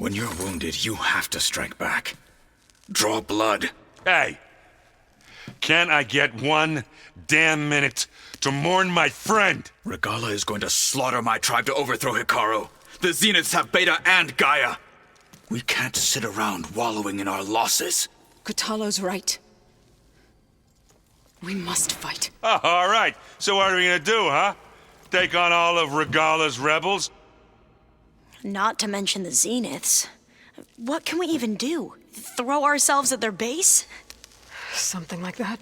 When you're wounded, you have to strike back. Draw blood. Hey! Can't I get one damn minute to mourn my friend? Regalla is going to slaughter my tribe to overthrow Hikaru. The Zeniths have Beta and GAIA. We can't sit around wallowing in our losses. Kotallo's right. We must fight. Oh, all right. So what are we gonna do, huh? Take on all of Regalla's rebels? Not to mention the Zeniths. What can we even do? Throw ourselves at their base? Something like that.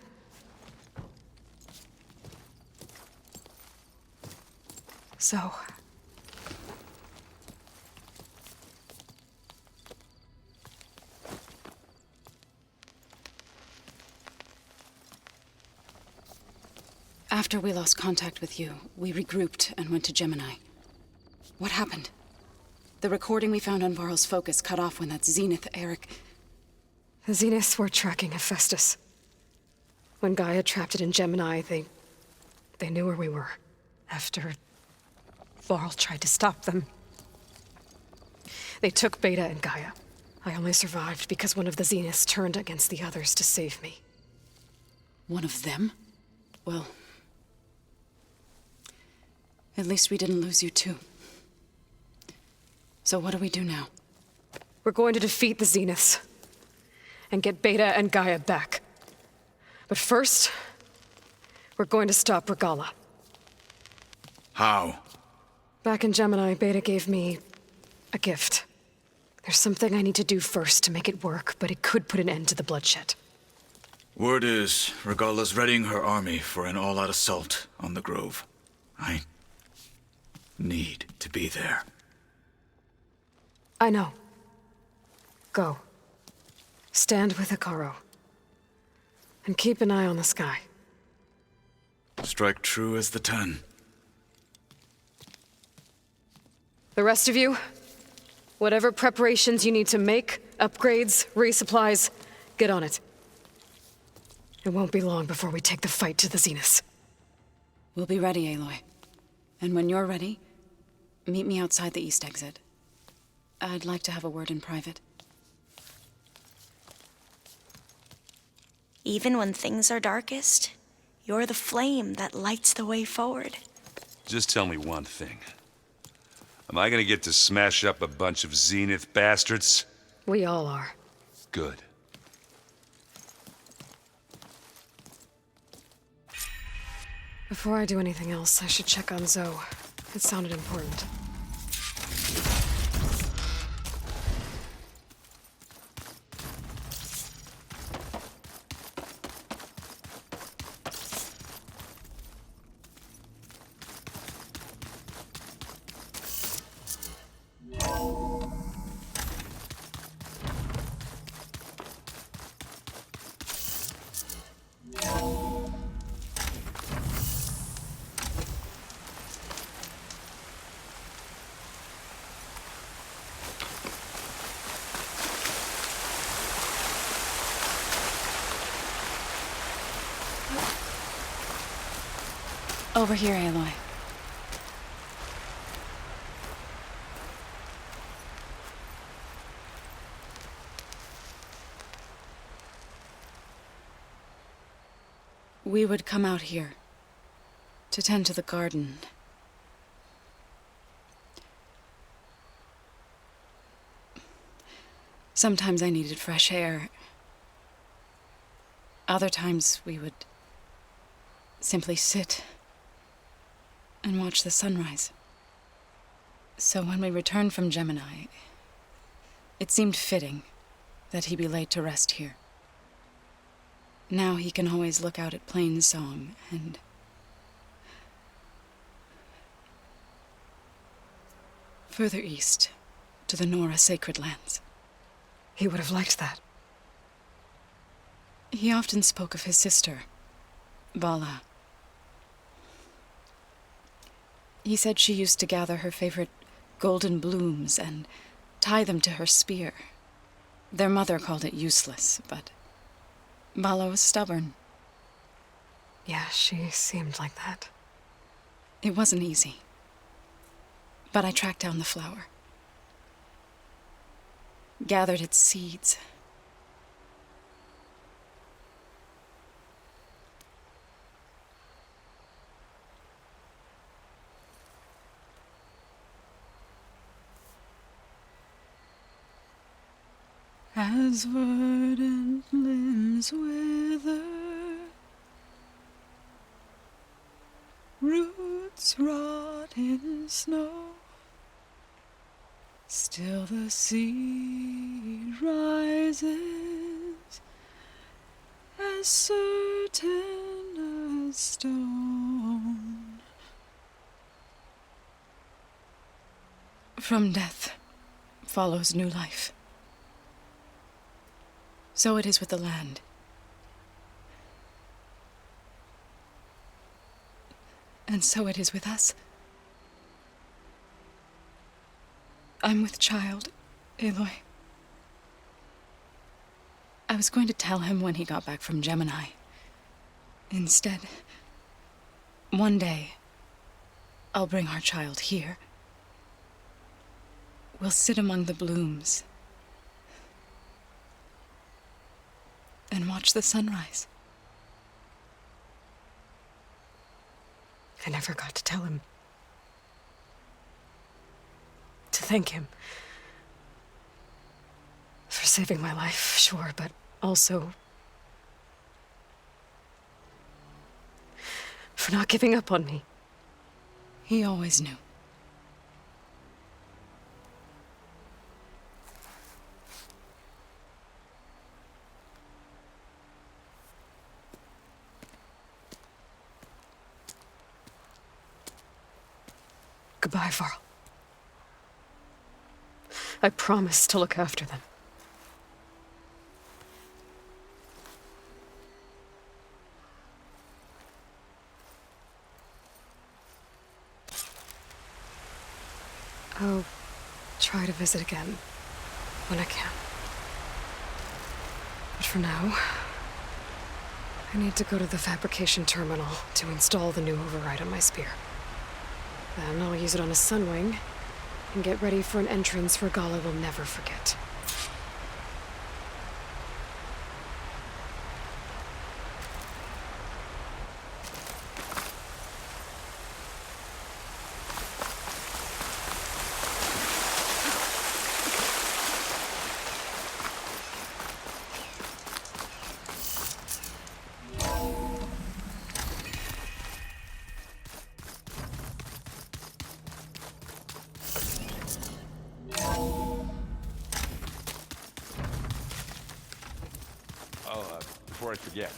So... After we lost contact with you, we regrouped and went to Gemini. What happened? The recording we found on Varl's focus cut off when that Zenith, Eric... The Zeniths were tracking Hephaestus. When GAIA trapped it in Gemini, they knew where we were. After Varl tried to stop them. They took Beta and GAIA. I only survived because one of the Zeniths turned against the others to save me. One of them? Well... At least we didn't lose you too. So what do we do now? We're going to defeat the Zeniths. And get Beta and GAIA back. But first, we're going to stop Regalla. How? Back in Gemini, Beta gave me a gift. There's something I need to do first to make it work, but it could put an end to the bloodshed. Word is, Regalla's readying her army for an all-out assault on the Grove. I need to be there. I know. Go. Stand with Hikaru. And keep an eye on the sky. Strike true as the 10. The rest of you, whatever preparations you need to make, upgrades, resupplies, get on it. It won't be long before we take the fight to the Zeniths. We'll be ready, Aloy. And when you're ready, meet me outside the east exit. I'd like to have a word in private. Even when things are darkest, you're the flame that lights the way forward. Just tell me one thing. Am I gonna get to smash up a bunch of Zenith bastards? We all are. Good. Before I do anything else, I should check on Zoe. It sounded important. Over here, Aloy. We would come out here to tend to the garden. Sometimes I needed fresh air. Other times we would simply sit and watch the sunrise. So when we returned from Gemini, it seemed fitting that he be laid to rest here. Now he can always look out at Plainsong and... further east, to the Nora sacred lands. He would have liked that. He often spoke of his sister, Vala. He said she used to gather her favorite golden blooms and tie them to her spear. Their mother called it useless, but Vala was stubborn. Yeah, she seemed like that. It wasn't easy. But I tracked down the flower. gathered its seeds. As verdant limbs wither, roots rot in snow, still the sea rises, as certain as stone. From death follows new life. So it is with the land. And so it is with us. I'm with child, Aloy. I was going to tell him when he got back from Gemini. Instead, one day, I'll bring our child here. We'll sit among the blooms and watch the sunrise. I never got to tell him. To thank him. For saving my life, sure, but also for not giving up on me. He always knew. Goodbye, Varl. I promise to look after them. I'll try to visit again when I can. But for now, I need to go to the fabrication terminal to install the new override on my spear. Then I'll use it on a sunwing and get ready for an entrance Regalla will never forget. Before I forget,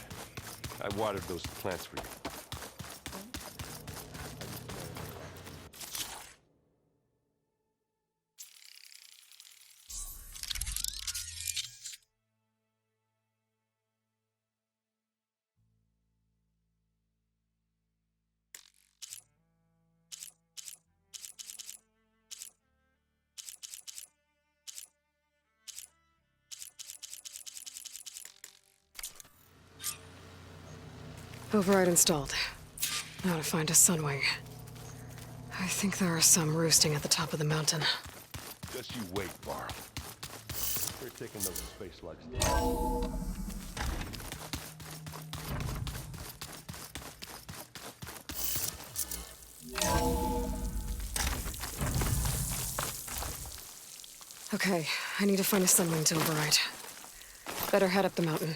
I watered those plants for you. Override installed. Now to find a sunwing. I think there are some roosting at the top of the mountain. Just you wait, Varl. We're taking those space slugs down. Okay, I need to find a sunwing to override. Better head up the mountain.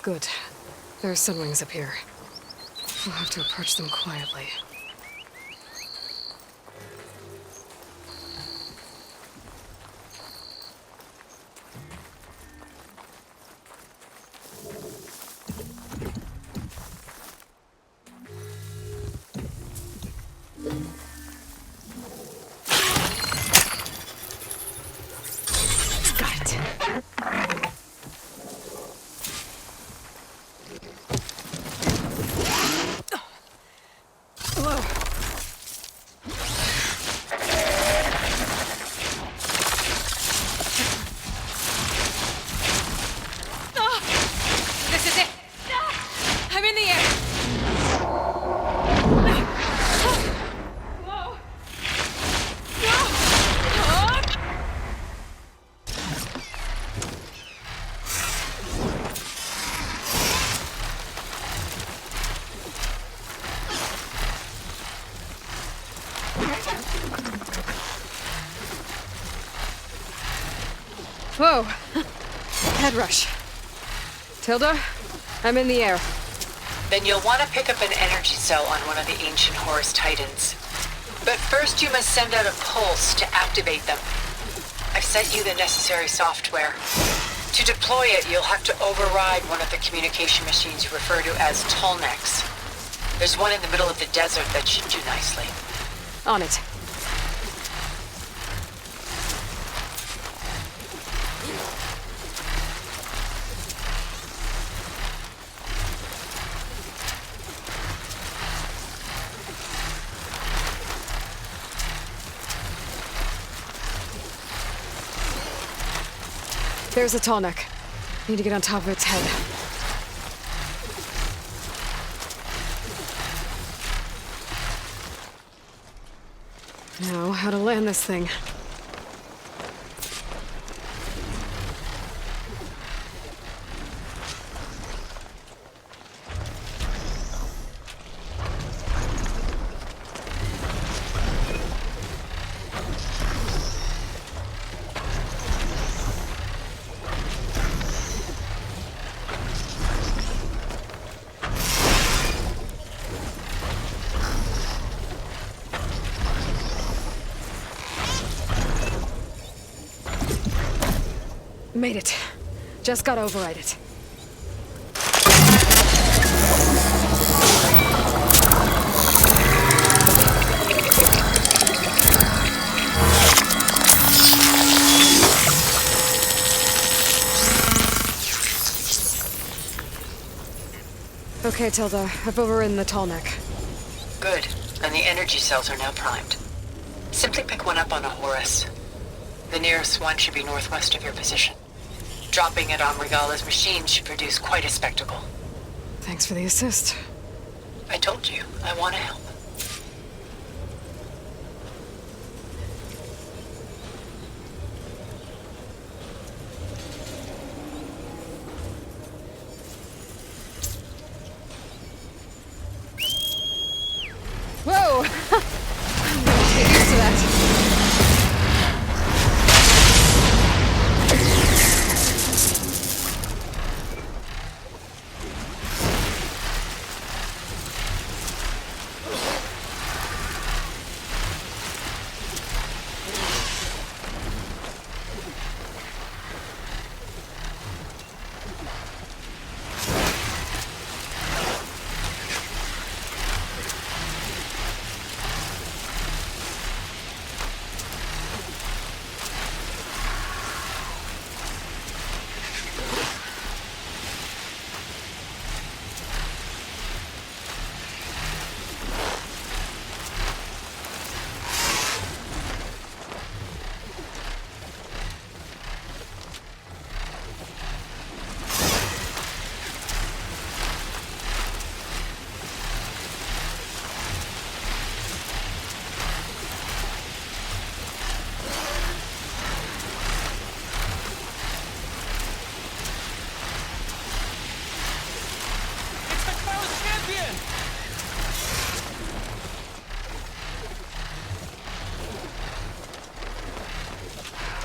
Good. There are sunwings up here. We'll have to approach them quietly. Whoa! Head rush. Tilda, I'm in the air. Then you'll want to pick up an energy cell on one of the ancient Horus Titans. But first you must send out a pulse to activate them. I've sent you the necessary software. To deploy it, you'll have to override one of the communication machines you refer to as Tolnecs. There's one in the middle of the desert that should do nicely. On it. There's a tall neck. Need to get on top of its head. Now, how to land this thing. Made it. Just gotta override it. Okay, Tilda. I've overridden the tall neck. Good. And the energy cells are now primed. Simply pick one up on a Horus. The nearest one should be northwest of your position. Dropping it on Regalla's machine should produce quite a spectacle. Thanks for the assist. I told you, I want to help. Whoa! I'm gonna get used to that.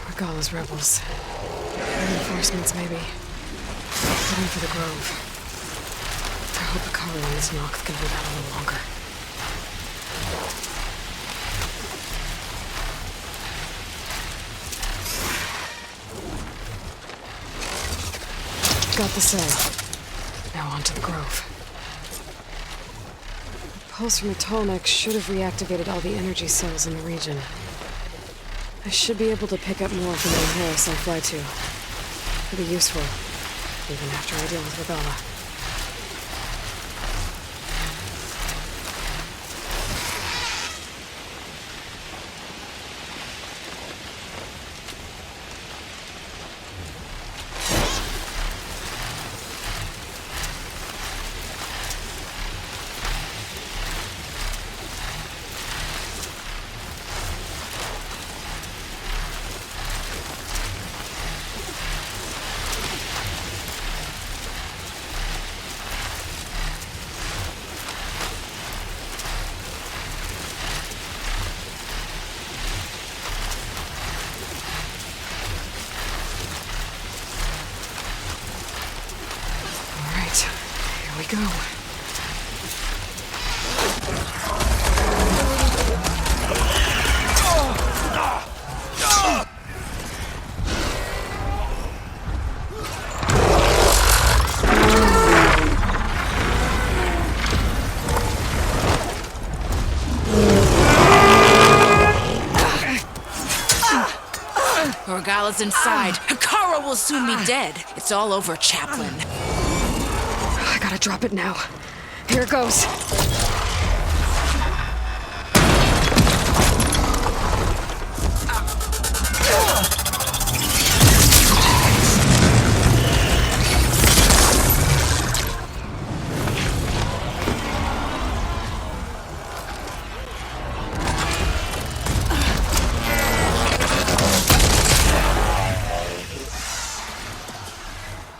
Regalla's rebels. Reinforcements, maybe. Heading for the Grove. I hope Akari on this knock can hold out a little longer. Got the cell. Now on to the Grove. The pulse from the Tolneck should have reactivated all the energy cells in the region. I should be able to pick up more from the Horus I fly to. It'll be useful, even after I deal with Regalla. go. Regalla's inside. Hikara will soon be dead. It's all over, Chaplain. I gotta drop it now. Here it goes.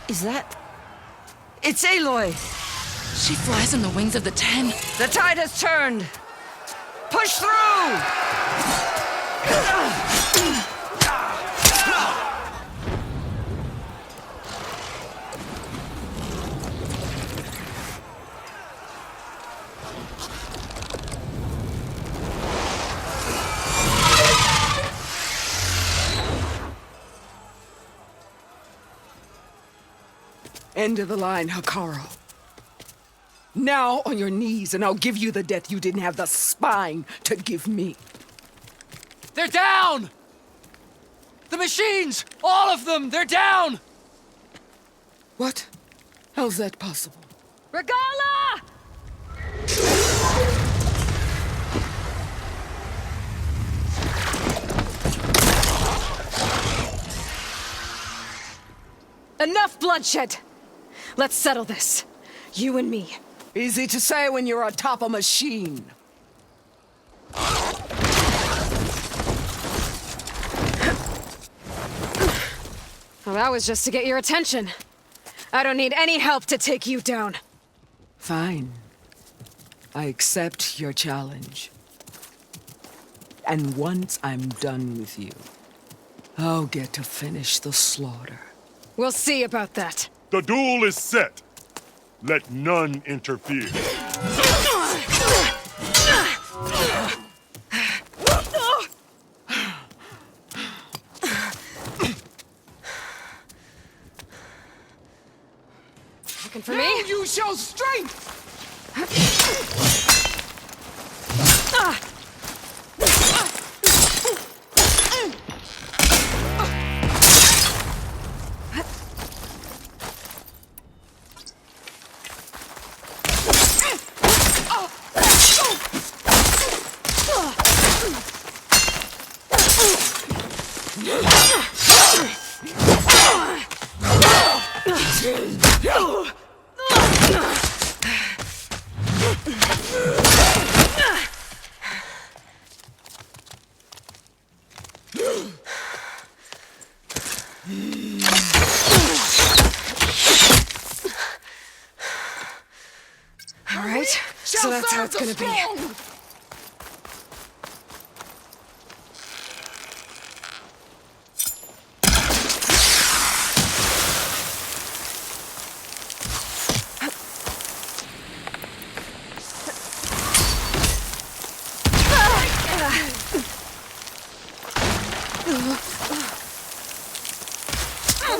Is that... It's Aloy! She flies on the wings of the 10. The tide has turned! Push through! End of the line, Hikara. Now on your knees, and I'll give you the death you didn't have the spine to give me. They're down! The machines! All of them! They're down! What? How's that possible? Regalla! Enough bloodshed! Let's settle this. You and me. Easy to say when you're atop a machine. Well, that was just to get your attention. I don't need any help to take you down. Fine. I accept your challenge. And once I'm done with you, I'll get to finish the slaughter. We'll see about that. The duel is set. Let none interfere. Looking for me? Now you show strength! All right, so that's how it's gonna be.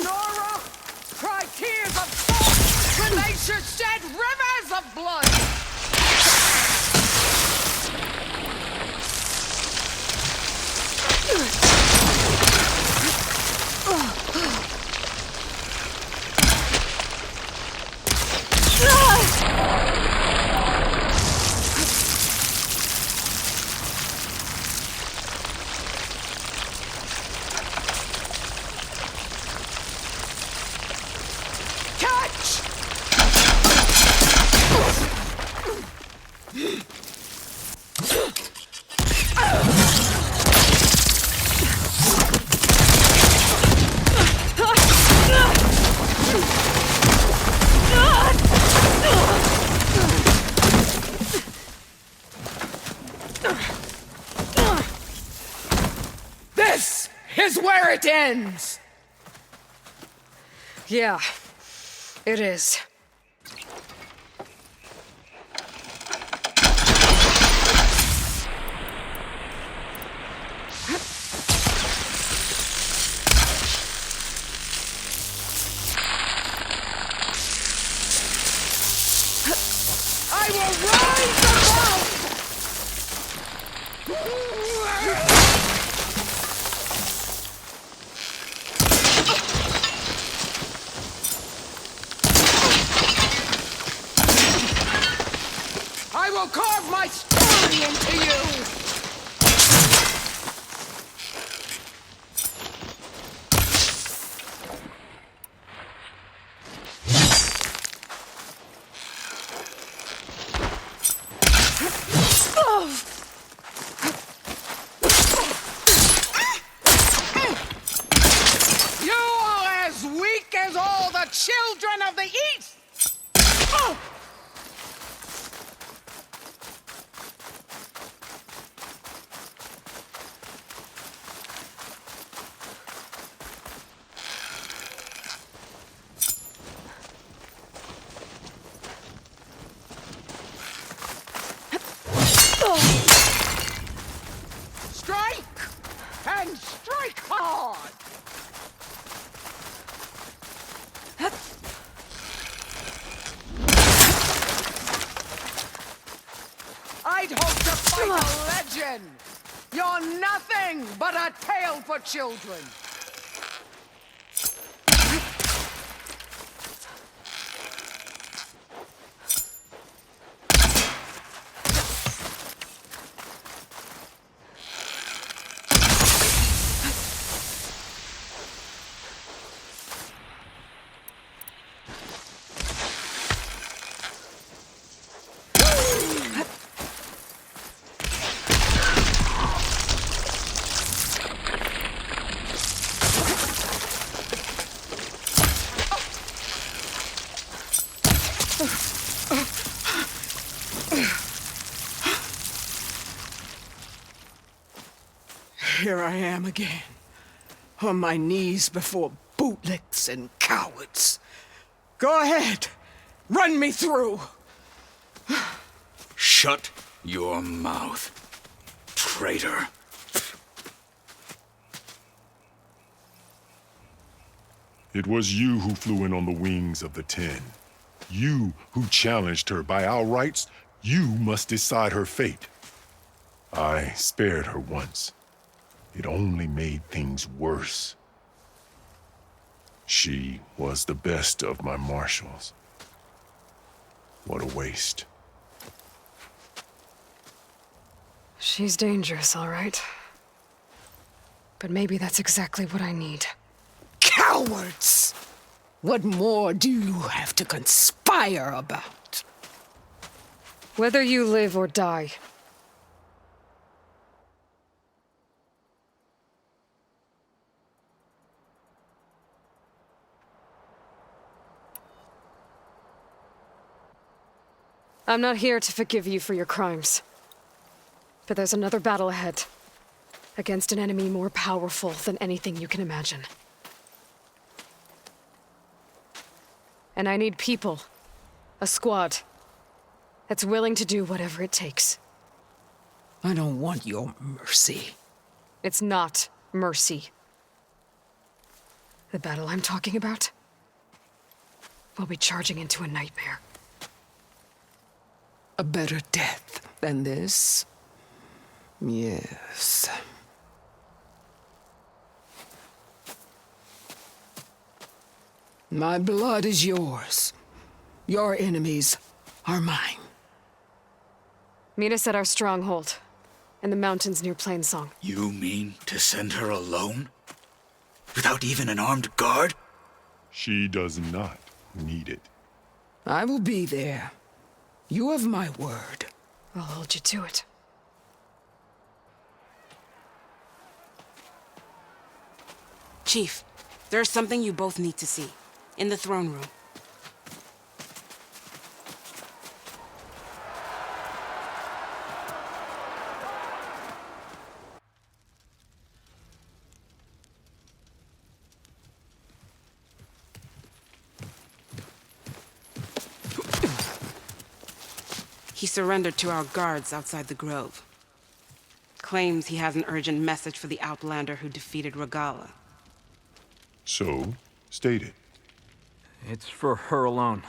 Nora, cry tears of salt when they should shed rivers of blood! Catch! This is where it ends! Yeah, it is. I will rise above! I will carve my story into you! You are as weak as all the children of the East! Strike! And strike hard! I'd hope to fight a legend! You're nothing but a tale for children! Here I am again, on my knees before bootlicks and cowards. Go ahead, run me through. Shut your mouth, traitor. It was you who flew in on the wings of the 10. You who challenged her. By our rights, you must decide her fate. I spared her once. It only made things worse. She was the best of my marshals. What a waste. She's dangerous, all right. But maybe that's exactly what I need. Cowards! What more do you have to conspire about? Whether you live or die, I'm not here to forgive you for your crimes. But there's another battle ahead. Against an enemy more powerful than anything you can imagine. And I need people. A squad. That's willing to do whatever it takes. I don't want your mercy. It's not mercy. The battle I'm talking about will be charging into a nightmare. A better death than this? Yes. My blood is yours. Your enemies are mine. Meet us at our stronghold, in the mountains near Plainsong. You mean to send her alone? Without even an armed guard? She does not need it. I will be there. You have my word. I'll hold you to it. Chief, there's something you both need to see. In the throne room. He surrendered to our guards outside the grove. Claims he has an urgent message for the Outlander who defeated Regalla. So, state it. It's for her alone.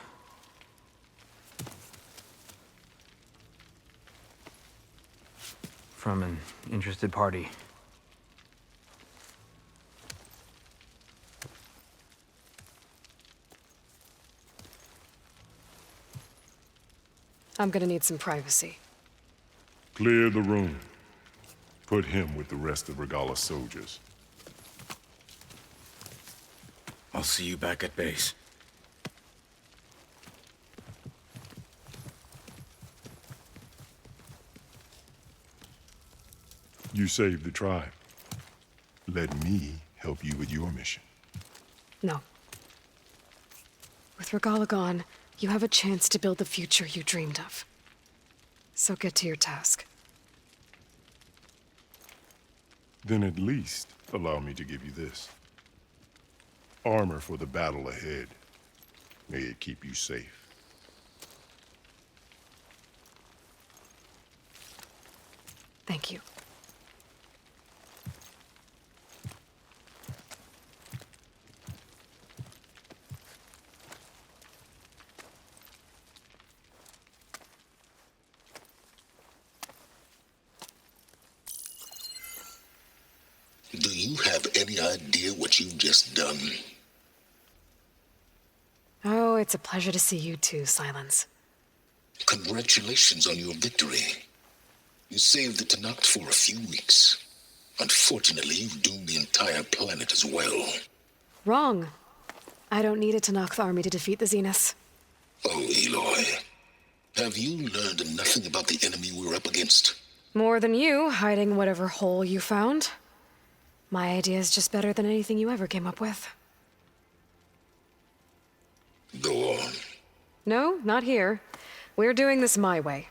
from an interested party. I'm gonna need some privacy. Clear the room. Put him with the rest of Regalla's soldiers. I'll see you back at base. You saved the tribe. Let me help you with your mission. No. With Regalla gone, you have a chance to build the future you dreamed of. So get to your task. Then at least allow me to give you this. Armor for the battle ahead. May it keep you safe. Thank you. Do you have any idea what you've just done? Oh, it's a pleasure to see you too, Silence. Congratulations on your victory. You saved the Tenakth for a few weeks. Unfortunately, you've doomed the entire planet as well. Wrong. I don't need a Tenakth army to defeat the Zeniths. Oh, Aloy. Have you learned nothing about the enemy we're up against? More than you, hiding whatever hole you found. My idea is just better than anything you ever came up with. Go on. No, not here. We're doing this my way.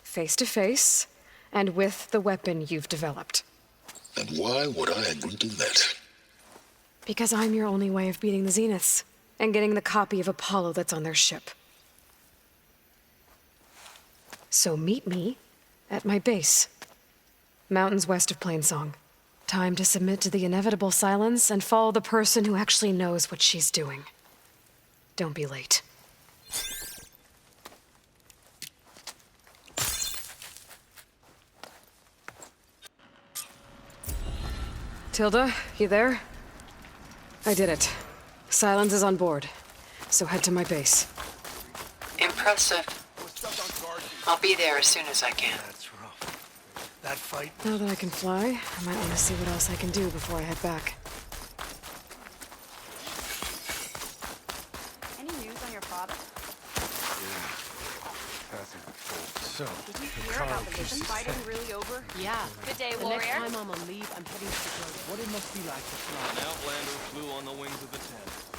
Face to face, and with the weapon you've developed. And why would I agree to that? Because I'm your only way of beating the Zeniths, and getting the copy of Apollo that's on their ship. So meet me at my base. Mountains west of Plainsong. Time to submit to the inevitable silence and follow the person who actually knows what she's doing. Don't be late. Tilda, you there? I did it. Silence is on board, so head to my base. Impressive. I'll be there as soon as I can. That's rough. That fight. Now that I can fly, I might want to see what else I can do before I head back. Any news on your father? So, Did you hear about the vision fighting really over? Yeah. Good day, The warrior. next time I'm on leave, I'm heading to the grove. what it must be like to fly. An outlander flew on the wings of the Ten.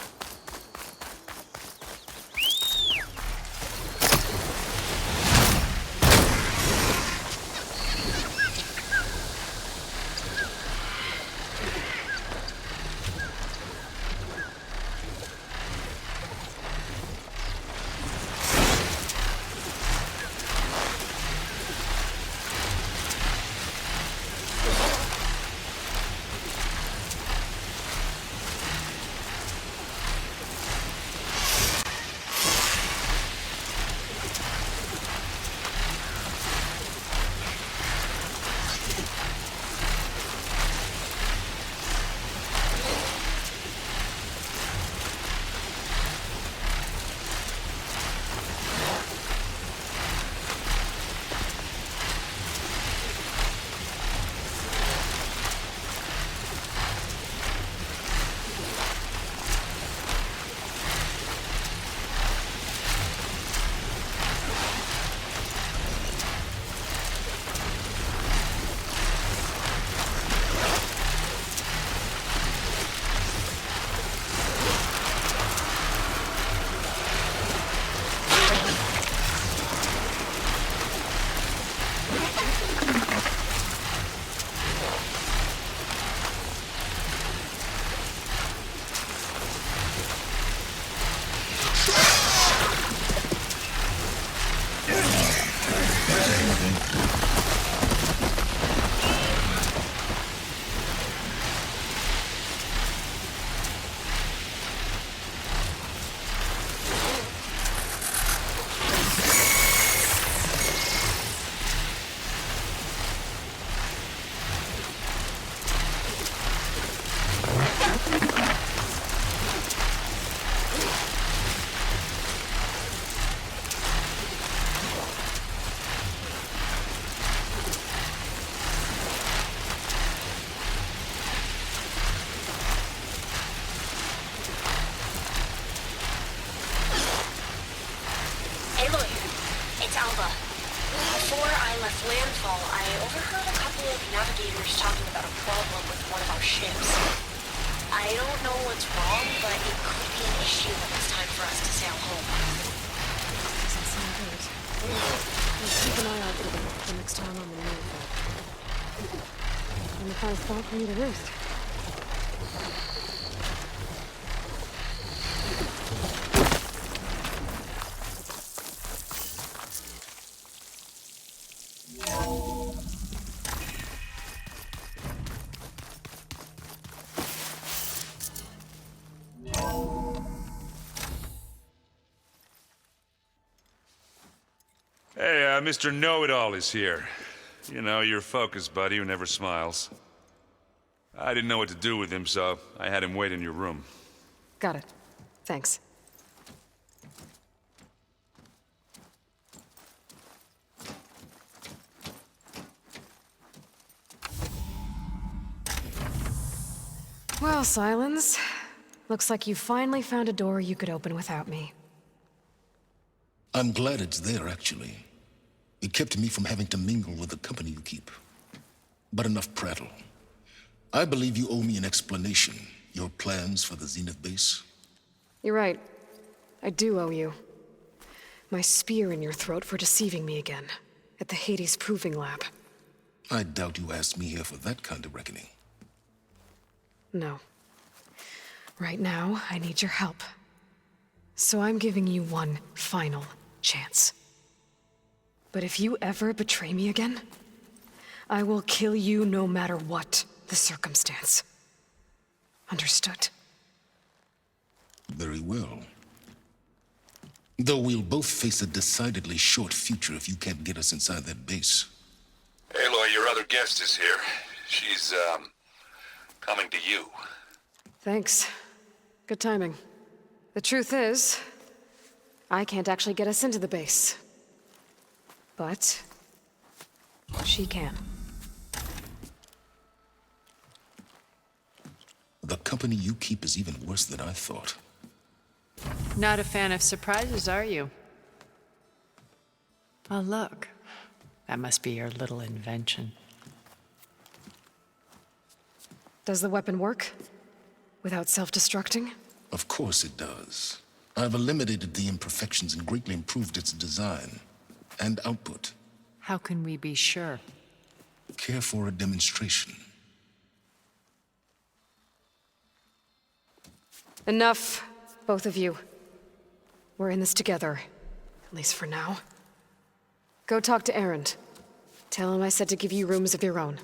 it's Alba. Before I left landfall, I overheard a couple of navigators talking about a problem with one of our ships. I don't know what's wrong, but it could be an issue when it's time for us to sail home. Doesn't sound good. We'll keep an eye out for them the next time I'm in the mood. And if I thought for you to roost. Hey, Mr. Know-It-All is here. You know, your focus buddy who never smiles. I didn't know what to do with him, so I had him wait in your room. Got it. Thanks. Well, Silence. Looks like you finally found a door you could open without me. I'm glad it's there, actually. It kept me from having to mingle with the company you keep. But enough prattle. I believe you owe me an explanation. Your plans for the Zenith base? You're right. I do owe you. My spear in your throat for deceiving me again. At the Hades Proving Lab. I doubt you asked me here for that kind of reckoning. No. Right now, I need your help. So I'm giving you one final chance. But if you ever betray me again, I will kill you no matter what the circumstance. Understood? Very well. Though we'll both face a decidedly short future if you can't get us inside that base. Aloy, your other guest is here. She's, coming to you. Thanks. Good timing. The truth is, I can't actually get us into the base. But she can. The company you keep is even worse than I thought. Not a fan of surprises, are you? Oh, look. That must be your little invention. Does the weapon work? Without self-destructing? Of course it does. I've eliminated the imperfections and greatly improved its design and output. How can we be sure? Care for a demonstration? Enough, both of you. We're in this together, at least for now. Go talk to Erend. Tell him I said to give you rooms of your own.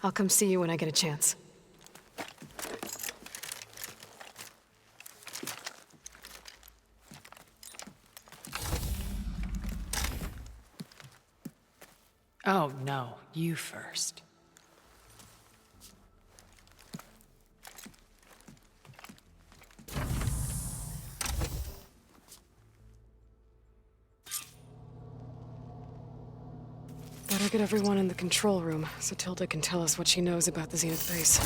I'll come see you when I get a chance. Oh, no. You first. Better get everyone in the control room so Tilda can tell us what she knows about the Zenith base.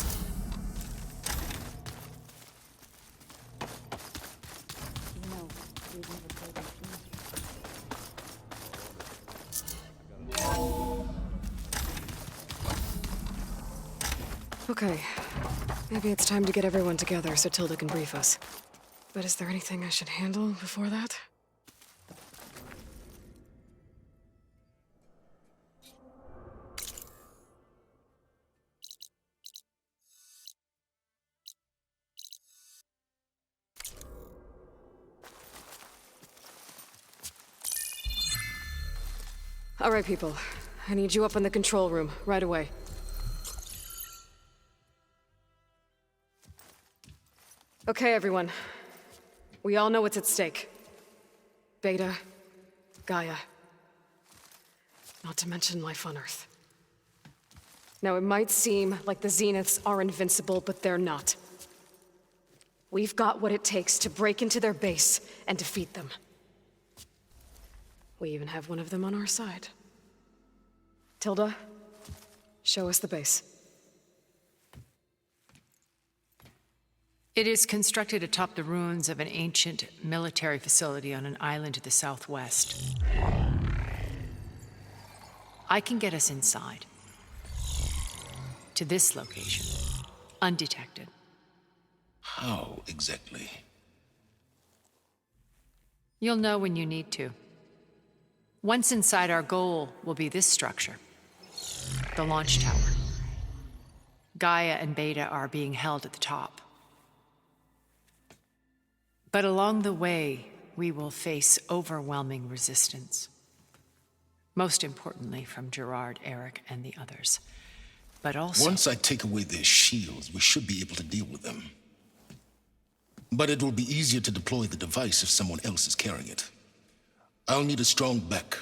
Okay. Maybe it's time to get everyone together so Tilda can brief us. But is there anything I should handle before that? All right, people. I need you up in the control room, right away. Okay, everyone. We all know what's at stake. Beta, Gaia. Not to mention life on Earth. Now, it might seem like the Zeniths are invincible, but they're not. We've got what it takes to break into their base and defeat them. We even have one of them on our side. Tilda, show us the base. It is constructed atop the ruins of an ancient military facility on an island to the southwest. I can get us inside. To this location. Undetected. How exactly? You'll know when you need to. Once inside, our goal will be this structure. The launch tower. Gaia and Beta are being held at the top. But along the way, we will face overwhelming resistance. Most importantly from Gerard, Eric, and the others. But also... Once I take away their shields, we should be able to deal with them. But it will be easier to deploy the device if someone else is carrying it. I'll need a strong back.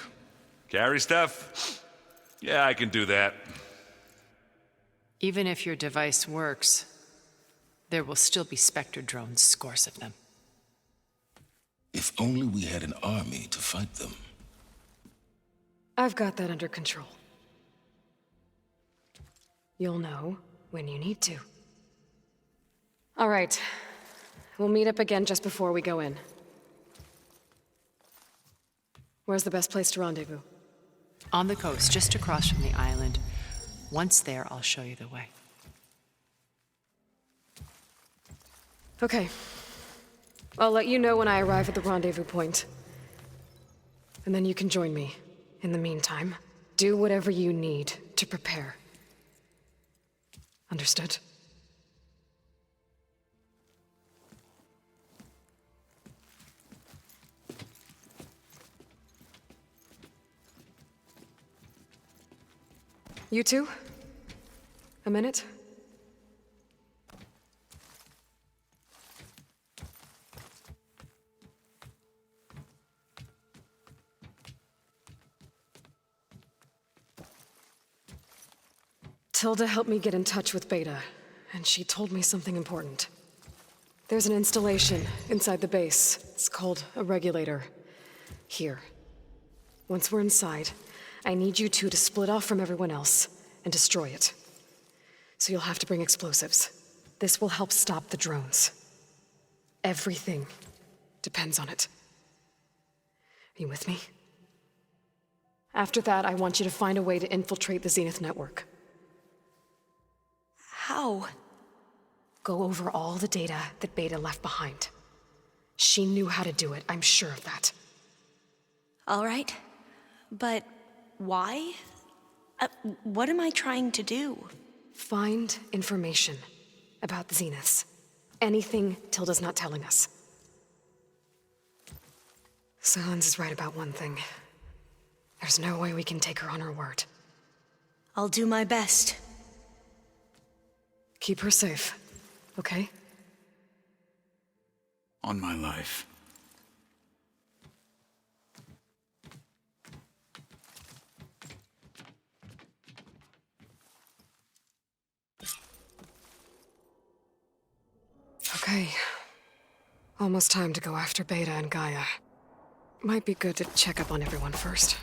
Carry stuff? Yeah, I can do that. Even if your device works, there will still be Spectre drones, scores of them. If only we had an army to fight them. I've got that under control. You'll know when you need to. All right. We'll meet up again just before we go in. Where's the best place to rendezvous? On the coast, just across from the island. Once there, I'll show you the way. Okay. I'll let you know when I arrive at the rendezvous point. And then you can join me. In the meantime, do whatever you need to prepare. Understood? You two? A minute? Tilda helped me get in touch with Beta, and she told me something important. There's an installation inside the base. It's called a regulator. Here. Once we're inside, I need you two to split off from everyone else and destroy it. So you'll have to bring explosives. This will help stop the drones. Everything depends on it. Are you with me? After that, I want you to find a way to infiltrate the Zenith network. How? Go over all the data that Beta left behind. She knew how to do it, I'm sure of that. All right. But why? What am I trying to do? Find information about the Zeniths. Anything Tilda's not telling us. Silence is right about one thing. There's no way we can take her on her word. I'll do my best. Keep her safe, okay? On my life. Okay. Almost time to go after Beta and Gaia. Might be good to check up on everyone first.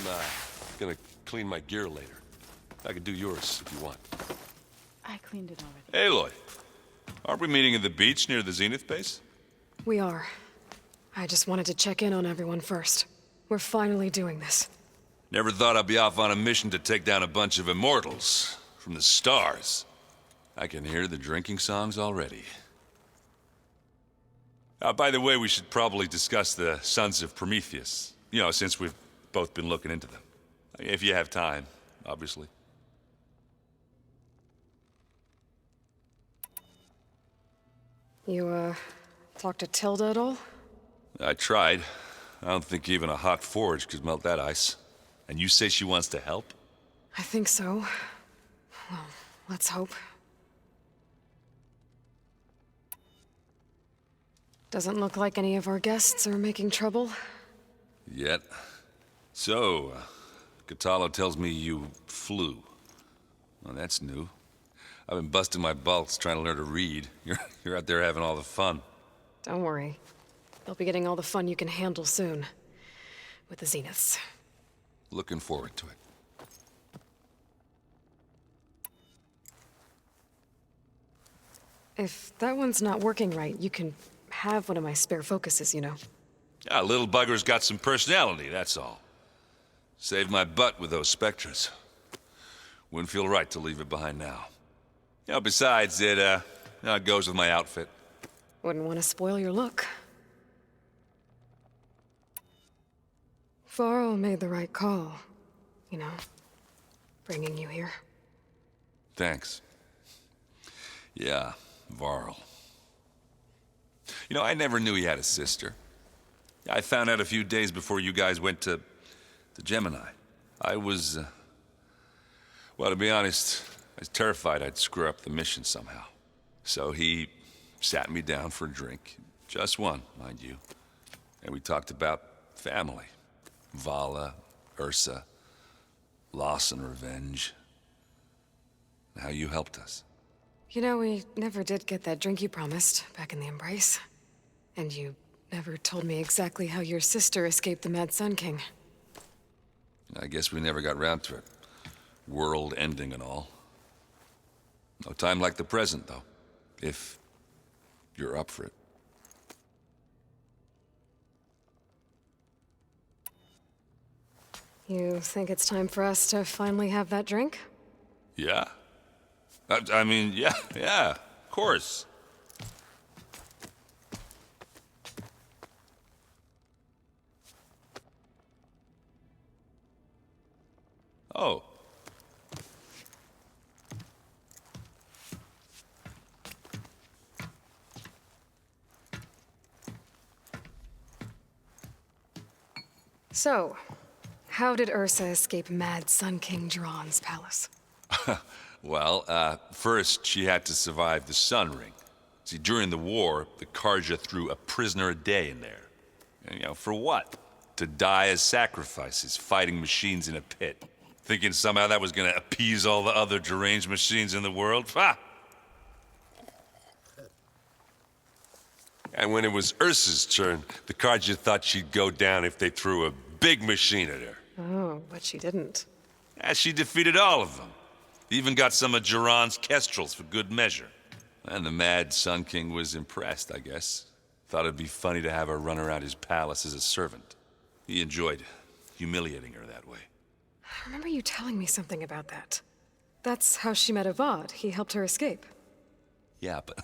I'm gonna clean my gear later. I can do yours if you want. I cleaned it already. Aloy, aren't we meeting at the beach near the Zenith base? We are. I just wanted to check in on everyone first. We're finally doing this. Never thought I'd be off on a mission to take down a bunch of immortals from the stars. I can hear the drinking songs already. By the way, we should probably discuss the Sons of Prometheus. You know, since we've both been looking into them. If you have time, obviously. You, talked to Tilda at all? I tried. I don't think even a hot forge could melt that ice. And you say she wants to help? I think so. Well, let's hope. Doesn't look like any of our guests are making trouble. Yet. So, Katalo tells me you flew. Well, that's new. I've been busting my balls trying to learn to read. You're out there having all the fun. Don't worry. You'll be getting all the fun you can handle soon. With the Zeniths. Looking forward to it. If that one's not working right, you can have one of my spare focuses, you know. Yeah, little bugger's got some personality, that's all. Saved my butt with those spectras. Wouldn't feel right to leave it behind now. You know, besides, it goes with my outfit. Wouldn't want to spoil your look. Varl made the right call, you know, bringing you here. Thanks. Yeah, Varl. You know, I never knew he had a sister. I found out a few days before you guys went to Gemini. I was, well, to be honest, I was terrified I'd screw up the mission somehow. So he sat me down for a drink. Just one, mind you. And we talked about family. Vala, Ursa, loss and revenge. And how you helped us. You know, we never did get that drink you promised back in the Embrace. And you never told me exactly how your sister escaped the Mad Sun King. I guess we never got round to it. World ending and all. No time like the present, though. If you're up for it. You think it's time for us to finally have that drink? Yeah? I mean, yeah, of course. Oh. So, how did Ursa escape Mad Sun King Jiran's palace? Well, first she had to survive the Sun Ring. See, during the war, the Carja threw a prisoner a day in there. And, you know, for what? To die as sacrifices, fighting machines in a pit. Thinking somehow that was gonna appease all the other deranged machines in the world? Ha! And when it was Ursa's turn, the Carja thought she'd go down if they threw a big machine at her. Oh, but she didn't. Yeah, she defeated all of them. Even got some of Jiran's kestrels for good measure. And the Mad Sun King was impressed, I guess. Thought it'd be funny to have her run around his palace as a servant. He enjoyed humiliating her that way. I remember you telling me something about that. That's how she met Avad. He helped her escape. Yeah, but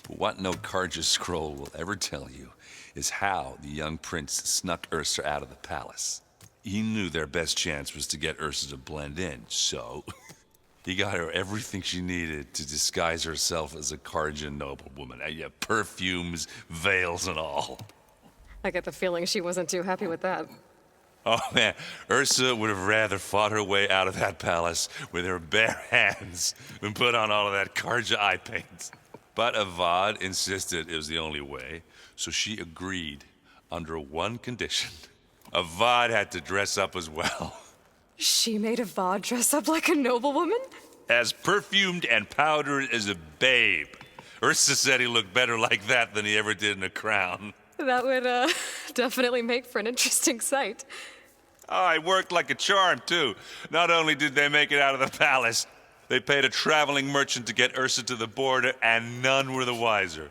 what no Carja scroll will ever tell you is how the young prince snuck Ursa out of the palace. He knew their best chance was to get Ursa to blend in, so he got her everything she needed to disguise herself as a Carja noblewoman. Yeah, perfumes, veils, and all. I get the feeling she wasn't too happy with that. Oh man, Ursa would have rather fought her way out of that palace with her bare hands than put on all of that Carja eye paint. But Avad insisted it was the only way, so she agreed under one condition. Avad had to dress up as well. She made Avad dress up like a noblewoman? As perfumed and powdered as a babe. Ursa said he looked better like that than he ever did in a crown. That would, definitely make for an interesting sight. Oh, it worked like a charm, too. Not only did they make it out of the palace, they paid a traveling merchant to get Ursa to the border, and none were the wiser.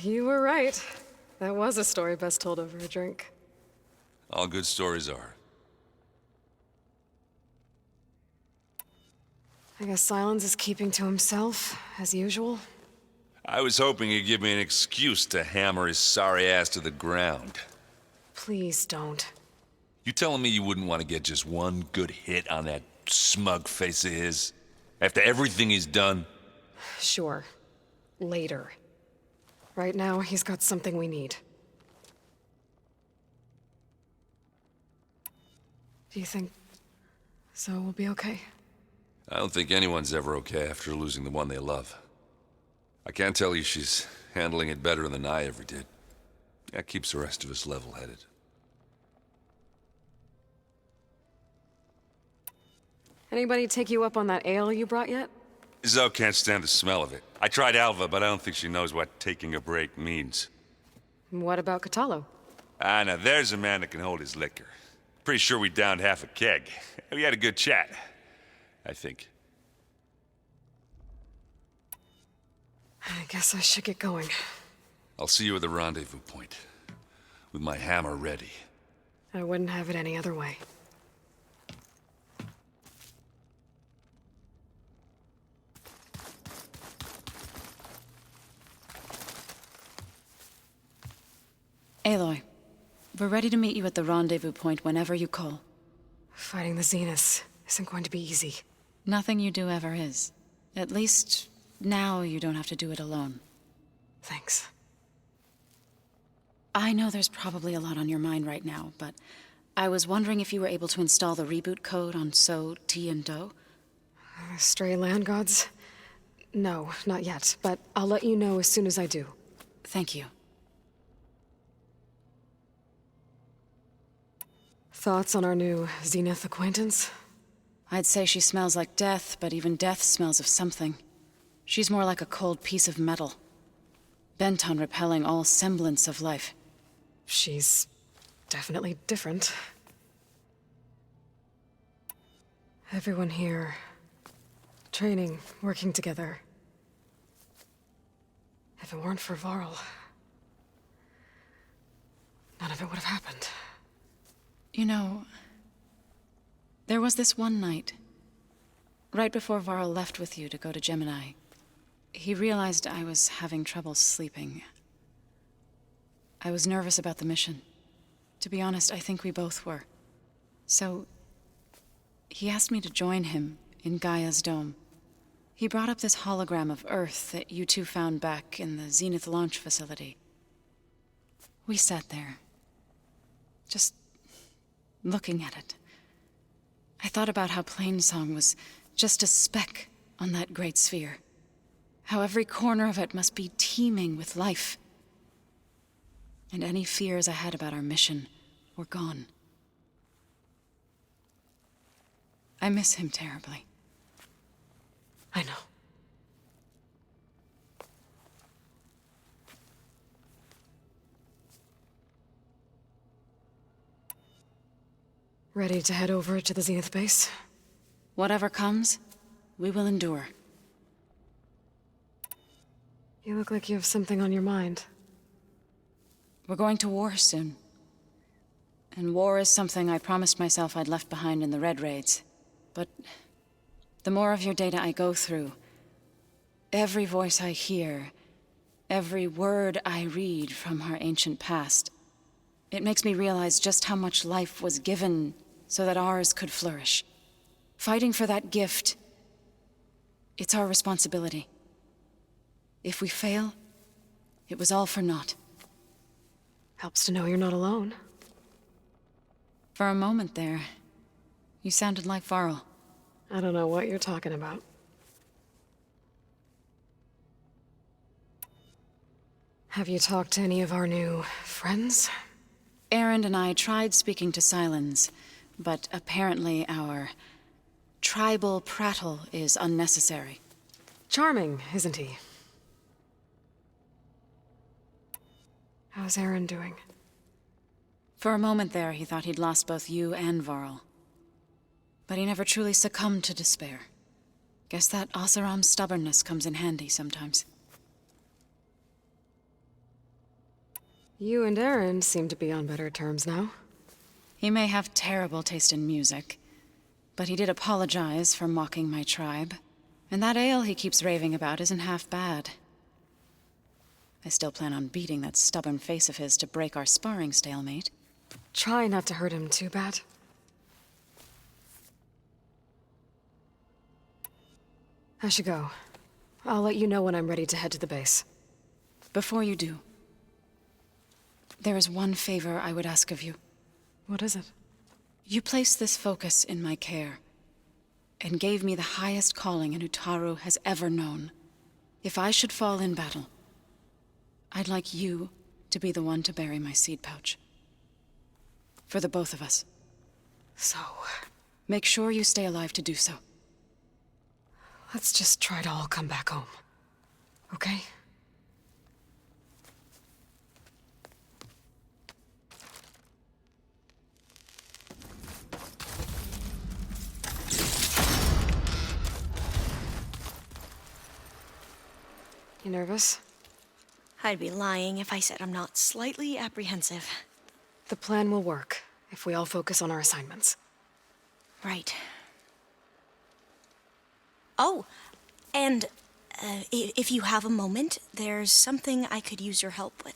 You were right. That was a story best told over a drink. All good stories are. I guess Silence is keeping to himself, as usual. I was hoping he'd give me an excuse to hammer his sorry ass to the ground. Please don't. You telling me you wouldn't want to get just one good hit on that smug face of his? After everything he's done? Sure. Later. Right now, he's got something we need. Do you think Zoe will be okay? I don't think anyone's ever okay after losing the one they love. I can't tell you she's handling it better than I ever did. That keeps the rest of us level-headed. Anybody take you up on that ale you brought yet? Zoe can't stand the smell of it. I tried Alva, but I don't think she knows what taking a break means. What about Catalo? Ah, now there's a man that can hold his liquor. Pretty sure we downed half a keg. We had a good chat, I think. I guess I should get going. I'll see you at the rendezvous point, with my hammer ready. I wouldn't have it any other way. Aloy, we're ready to meet you at the rendezvous point whenever you call. Fighting the Zeniths isn't going to be easy. Nothing you do ever is. At least, now you don't have to do it alone. Thanks. I know there's probably a lot on your mind right now, but I was wondering if you were able to install the reboot code on So, T, and Do? Stray land gods? No, not yet, but I'll let you know as soon as I do. Thank you. Thoughts on our new Zenith acquaintance? I'd say she smells like death, but even death smells of something. She's more like a cold piece of metal, bent on repelling all semblance of life. She's definitely different. Everyone here, training, working together. If it weren't for Varl, none of it would have happened. You know, there was this one night, right before Varl left with you to go to Gemini. He realized I was having trouble sleeping. I was nervous about the mission. To be honest, I think we both were. So, he asked me to join him in Gaia's dome. He brought up this hologram of Earth that you two found back in the Zenith launch facility. We sat there, just looking at it. I thought about how Plainsong was just a speck on that great sphere. How every corner of it must be teeming with life. And any fears I had about our mission were gone. I miss him terribly. I know. Ready to head over to the Zenith base? Whatever comes, we will endure. You look like you have something on your mind. We're going to war soon. And war is something I promised myself I'd left behind in the Red Raids. But the more of your data I go through, every voice I hear, every word I read from our ancient past, it makes me realize just how much life was given so that ours could flourish. Fighting for that gift, it's our responsibility. If we fail, it was all for naught. Helps to know you're not alone. For a moment there, you sounded like Varl. I don't know what you're talking about. Have you talked to any of our new friends? Erend and I tried speaking to Silence, but apparently our tribal prattle is unnecessary. Charming, isn't he? How's Erend doing? For a moment there, he thought he'd lost both you and Varl. But he never truly succumbed to despair. Guess that Oseram's stubbornness comes in handy sometimes. You and Erend seem to be on better terms now. He may have terrible taste in music, but he did apologize for mocking my tribe. And that ale he keeps raving about isn't half bad. I still plan on beating that stubborn face of his to break our sparring stalemate. Try not to hurt him too bad. I should go. I'll let you know when I'm ready to head to the base. Before you do, there is one favor I would ask of you. What is it? You placed this focus in my care, and gave me the highest calling an Utaru has ever known. If I should fall in battle, I'd like you to be the one to bury my seed pouch. For the both of us. So, make sure you stay alive to do so. let's just try to all come back home. Okay? nervous? I'd be lying if I said I'm not slightly apprehensive. The plan will work if we all focus on our assignments. Right. Oh, and if you have a moment, there's something I could use your help with.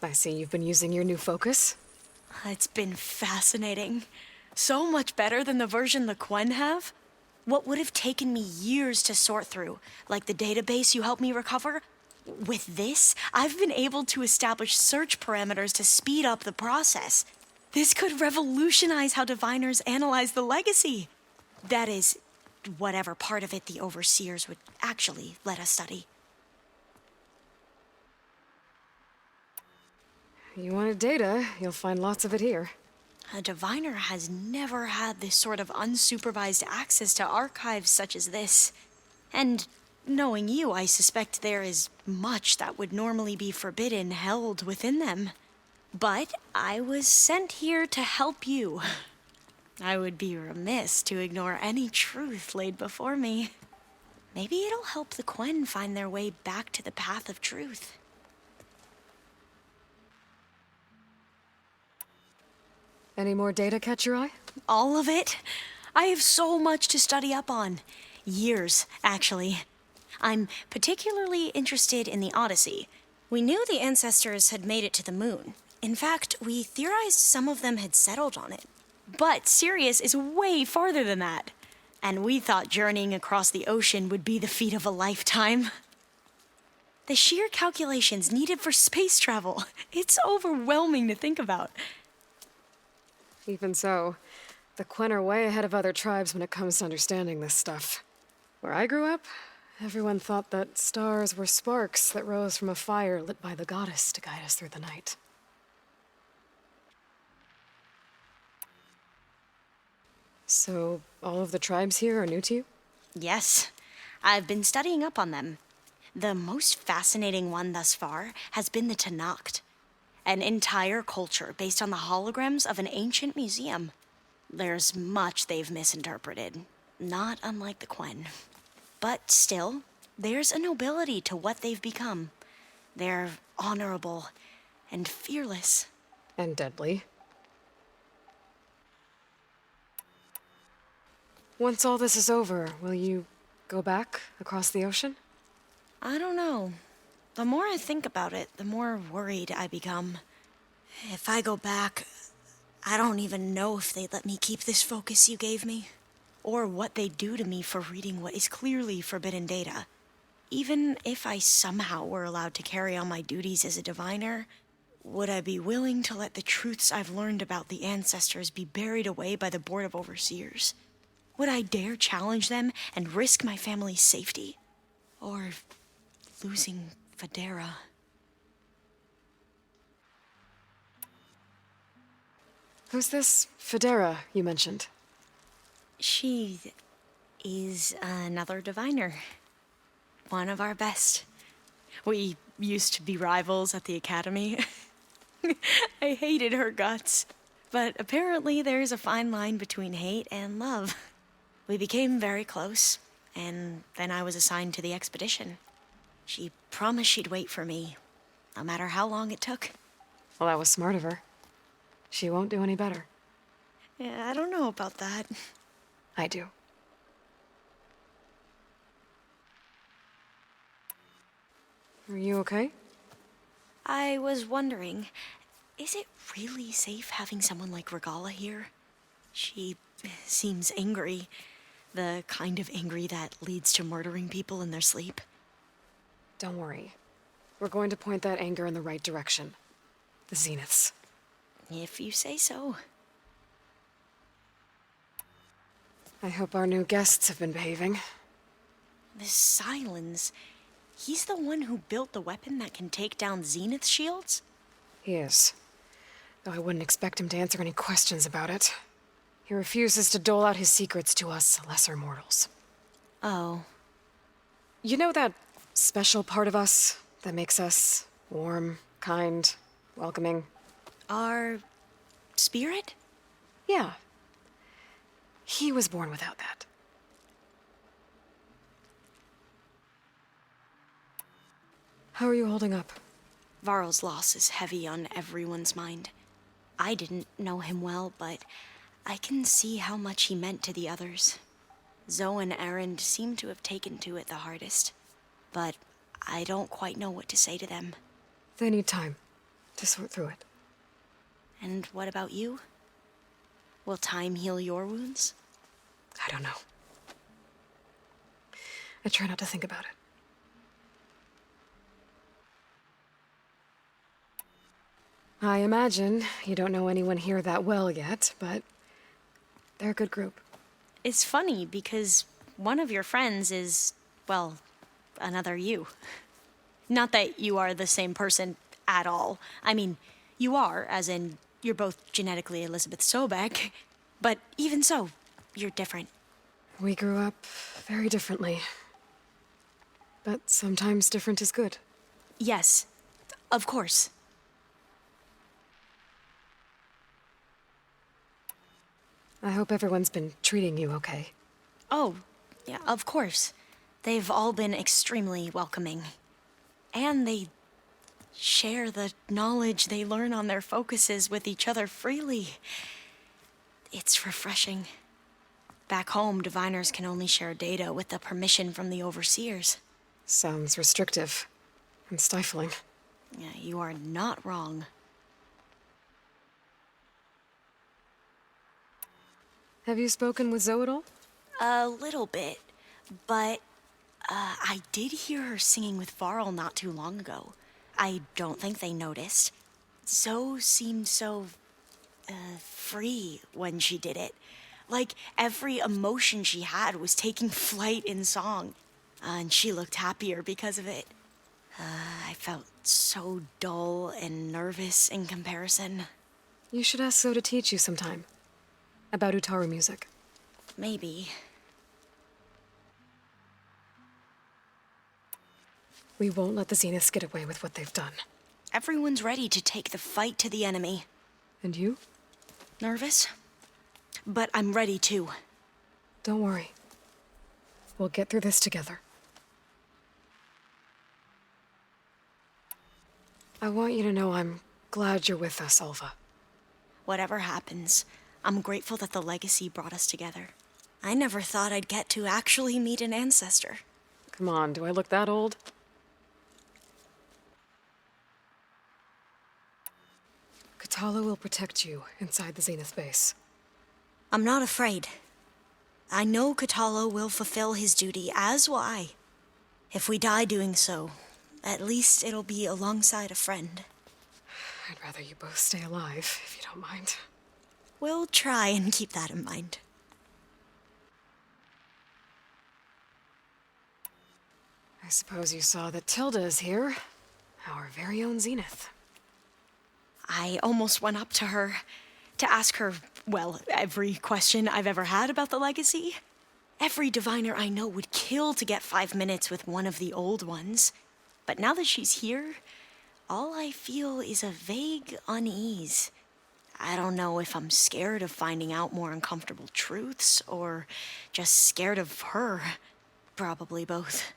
I see you've been using your new focus. It's been fascinating. So much better than the version the Quen have. What would have taken me years to sort through, like the database you helped me recover, with this, I've been able to establish search parameters to speed up the process. This could revolutionize how diviners analyze the legacy. That is, whatever part of it the overseers would actually let us study. You wanted data, you'll find lots of it here. A diviner has never had this sort of unsupervised access to archives such as this. And knowing you, I suspect there is much that would normally be forbidden held within them. But I was sent here to help you. I would be remiss to ignore any truth laid before me. Maybe it'll help the Quen find their way back to the path of truth. Any more data catch your eye? All of it? I have so much to study up on. Years, actually. I'm particularly interested in the Odyssey. We knew the ancestors had made it to the moon. In fact, we theorized some of them had settled on it. But Sirius is way farther than that. And we thought journeying across the ocean would be the feat of a lifetime. The sheer calculations needed for space travel, it's overwhelming to think about. Even so, the Quen are way ahead of other tribes when it comes to understanding this stuff. Where I grew up, everyone thought that stars were sparks that rose from a fire lit by the goddess to guide us through the night. So, all of the tribes here are new to you? Yes, I've been studying up on them. The most fascinating one thus far has been the Tenakth, an entire culture based on the holograms of an ancient museum. There's much they've misinterpreted, not unlike the Quen. But still, there's a nobility to what they've become. They're honorable and fearless. And deadly. Once all this is over, will you go back across the ocean? I don't know. The more I think about it, the more worried I become. If I go back, I don't even know if they'd let me keep this focus you gave me, or what they'd do to me for reading what is clearly forbidden data. Even if I somehow were allowed to carry on my duties as a diviner, would I be willing to let the truths I've learned about the ancestors be buried away by the Board of Overseers? Would I dare challenge them and risk my family's safety? Or losing Federa? Who's this Federa you mentioned? She is another diviner. One of our best. We used to be rivals at the academy. I hated her guts. But apparently there's a fine line between hate and love. We became very close, and then I was assigned to the expedition. She promised she'd wait for me, no matter how long it took. Well, that was smart of her. She won't do any better. Yeah, I don't know about that. I do. Are you okay? I was wondering, is it really safe having someone like Regalla here? She seems angry. The kind of angry that leads to murdering people in their sleep. Don't worry. We're going to point that anger in the right direction. The Zeniths. If you say so. I hope our new guests have been behaving. This Silence, he's the one who built the weapon that can take down Zenith shields? He is. Though I wouldn't expect him to answer any questions about it. He refuses to dole out his secrets to us lesser mortals. Oh. You know that special part of us that makes us warm, kind, welcoming? Our spirit? Yeah. He was born without that. How are you holding up? Varl's loss is heavy on everyone's mind. I didn't know him well, but I can see how much he meant to the others. Zoe and Erend seem to have taken to it the hardest, but I don't quite know what to say to them. They need time to sort through it. And what about you? Will time heal your wounds? I don't know. I try not to think about it. I imagine you don't know anyone here that well yet, but they're a good group. It's funny because one of your friends is, well, another you. Not that you are the same person at all. I mean, you are, as in, you're both genetically Elizabeth Sobek, but even so, you're different. We grew up very differently. But sometimes different is good. Yes, of course. I hope everyone's been treating you okay. Oh, yeah, of course. They've all been extremely welcoming. And they share the knowledge they learn on their focuses with each other freely. It's refreshing. Back home, diviners can only share data with the permission from the overseers. Sounds restrictive and stifling. Yeah, you are not wrong. Have you spoken with Zoe at all? A little bit, but I did hear her singing with Varl not too long ago. I don't think they noticed. Zoe seemed so free when she did it. Like every emotion she had was taking flight in song. And she looked happier because of it. I felt so dull and nervous in comparison. You should ask Zoe to teach you sometime. About Utaru music. Maybe. We won't let the Zeniths get away with what they've done. Everyone's ready to take the fight to the enemy. And you? Nervous? But I'm ready too. Don't worry. We'll get through this together. I want you to know I'm glad you're with us, Alva. Whatever happens, I'm grateful that the legacy brought us together. I never thought I'd get to actually meet an ancestor. Come on, do I look that old? Katala will protect you inside the Zenith base. I'm not afraid. I know Katala will fulfill his duty, as will I. If we die doing so, at least it'll be alongside a friend. I'd rather you both stay alive, if you don't mind. We'll try and keep that in mind. I suppose you saw that Tilda is here. Our very own Zenith. I almost went up to her to ask her, well, every question I've ever had about the legacy. Every diviner I know would kill to get 5 minutes with one of the old ones. But now that she's here, all I feel is a vague unease. I don't know if I'm scared of finding out more uncomfortable truths, or just scared of her. Probably both.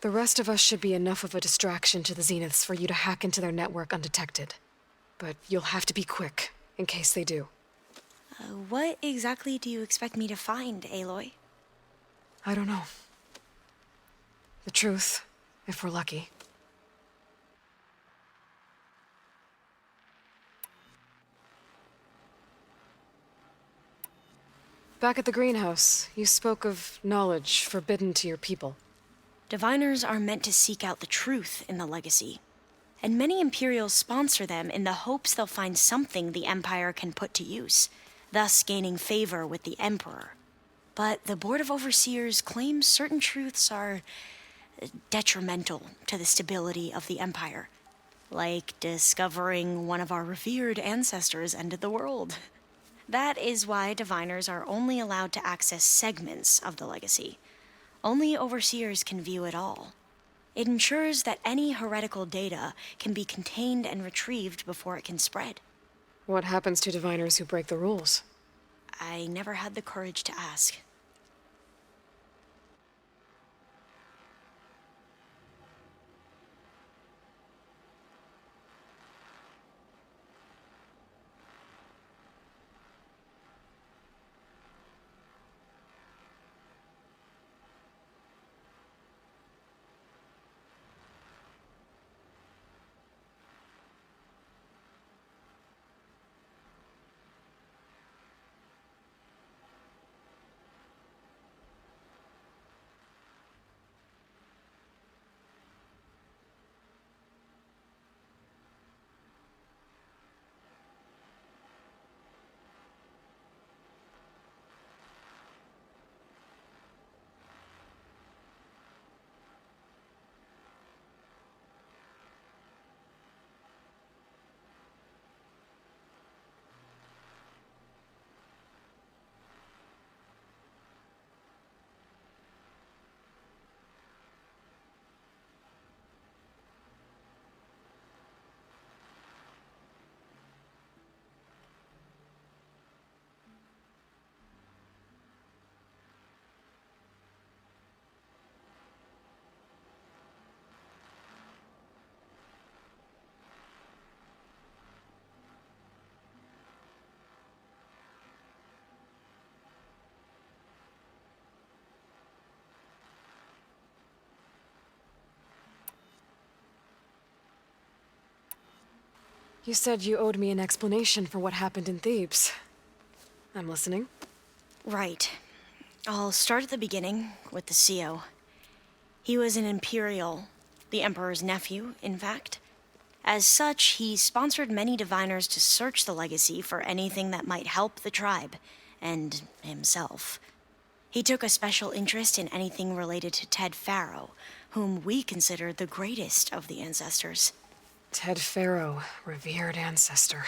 The rest of us should be enough of a distraction to the Zeniths for you to hack into their network undetected. But you'll have to be quick, in case they do. What exactly do you expect me to find, Aloy? I don't know. The truth, if we're lucky. Back at the greenhouse, you spoke of knowledge forbidden to your people. Diviners are meant to seek out the truth in the legacy, and many Imperials sponsor them in the hopes they'll find something the Empire can put to use, thus gaining favor with the Emperor. But the Board of Overseers claims certain truths are detrimental to the stability of the Empire, like discovering one of our revered ancestors ended the world. That is why Diviners are only allowed to access segments of the legacy. Only Overseers can view it all. It ensures that any heretical data can be contained and retrieved before it can spread. What happens to Diviners who break the rules? I never had the courage to ask. You said you owed me an explanation for what happened in Thebes. I'm listening. Right. I'll start at the beginning with the CO. He was an Imperial, the Emperor's nephew, in fact. As such, he sponsored many Diviners to search the legacy for anything that might help the tribe, and himself. He took a special interest in anything related to Ted Faro, whom we consider the greatest of the ancestors. Ted Faro, revered ancestor.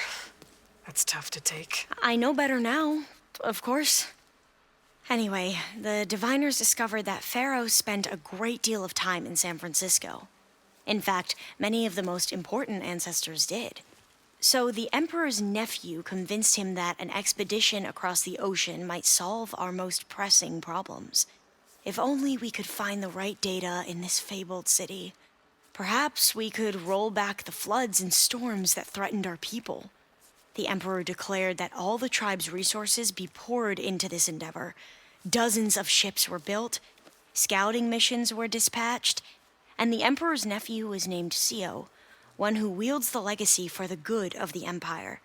That's tough to take. I know better now, of course. Anyway, the Diviners discovered that Faro spent a great deal of time in San Francisco. In fact, many of the most important ancestors did. So the Emperor's nephew convinced him that an expedition across the ocean might solve our most pressing problems. If only we could find the right data in this fabled city. Perhaps we could roll back the floods and storms that threatened our people. The Emperor declared that all the tribe's resources be poured into this endeavor. Dozens of ships were built, scouting missions were dispatched, and the Emperor's nephew was named CO, one who wields the legacy for the good of the Empire,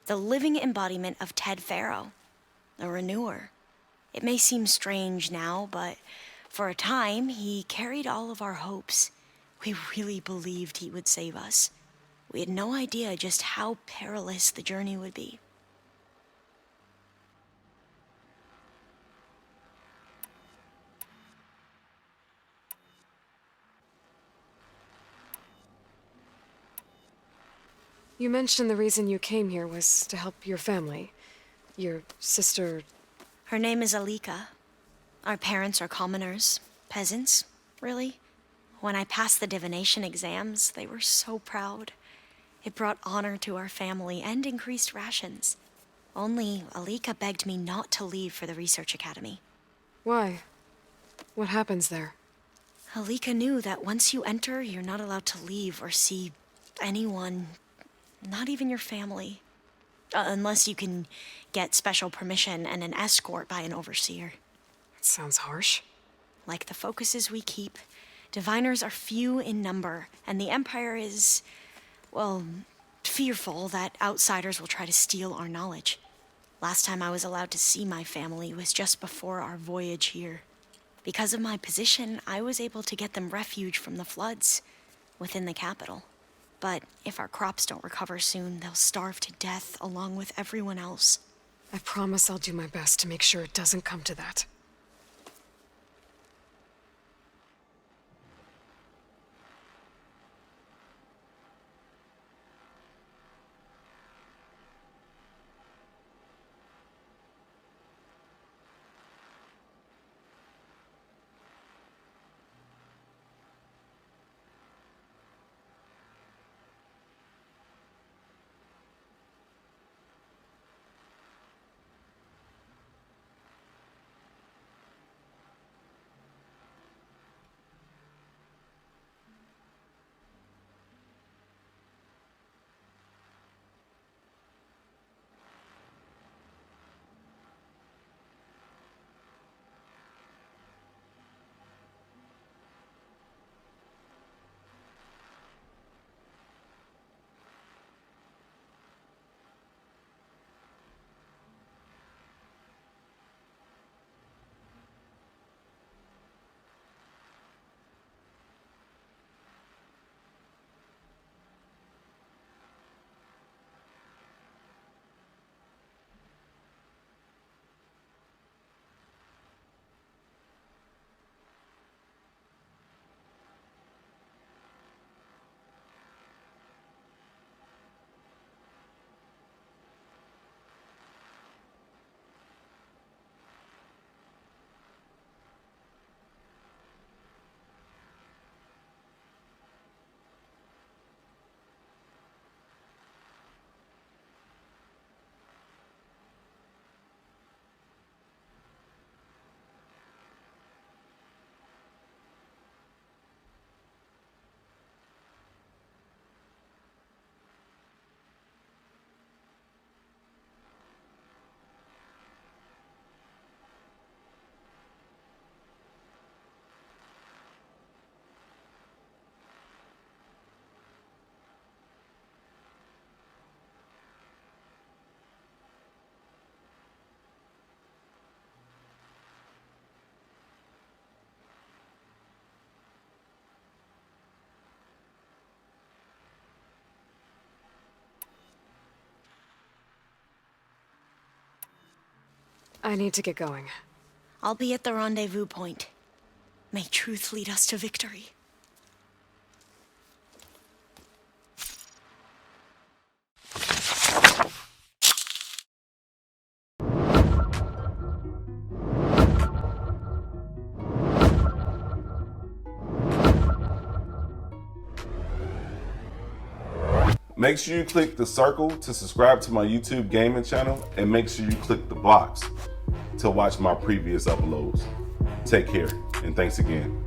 the living embodiment of Ted Faro, a renewer. It may seem strange now, but for a time, he carried all of our hopes. We really believed he would save us. We had no idea just how perilous the journey would be. You mentioned the reason you came here was to help your family. Your sister... Her name is Alika. Our parents are commoners, peasants, really. When I passed the divination exams, they were so proud. It brought honor to our family and increased rations. Only Alika begged me not to leave for the research academy. Why? What happens there? Alika knew that once you enter, you're not allowed to leave or see anyone, not even your family. Unless you can get special permission and an escort by an overseer. That sounds harsh. Like the focuses we keep, diviners are few in number, and the Empire is, well, fearful that outsiders will try to steal our knowledge. Last time I was allowed to see my family was just before our voyage here. Because of my position, I was able to get them refuge from the floods within the capital. But if our crops don't recover soon, they'll starve to death along with everyone else. I promise I'll do my best to make sure it doesn't come to that. I need to get going. I'll be at the rendezvous point. May truth lead us to victory. Make sure you click the circle to subscribe to my YouTube gaming channel, and make sure you click the box to watch my previous uploads. Take care, and thanks again.